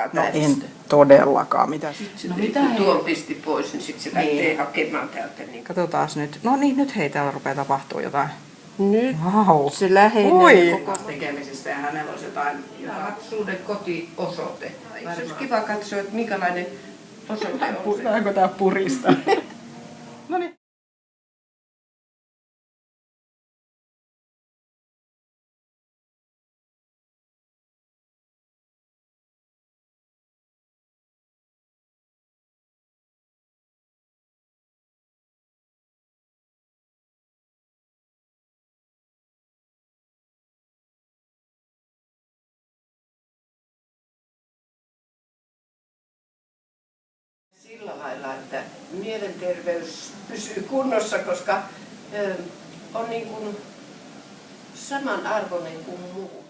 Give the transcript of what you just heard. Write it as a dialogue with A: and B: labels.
A: No
B: tästä.
A: en todellakaan. Mitä?
B: No mitä tuon pisti pois, niin sitten se lähtee hakemaan täältä. Niin.
A: Katsotaan nyt. No niin, nyt hei, täällä rupeaa tapahtua jotain.
B: Nyt
A: Wow.
B: se lähenee
A: Oi.
B: koko
A: Tekemisissä ja hänellä olisi jotain.
B: lapsuuden kotiosoite. Se olisi kiva katsoa, että minkälainen osoite on se.
A: Saanko tää purista? No niin.
B: Sillä lailla, että mielenterveys pysyy kunnossa, koska on niin kuin samanarvoinen kuin muu.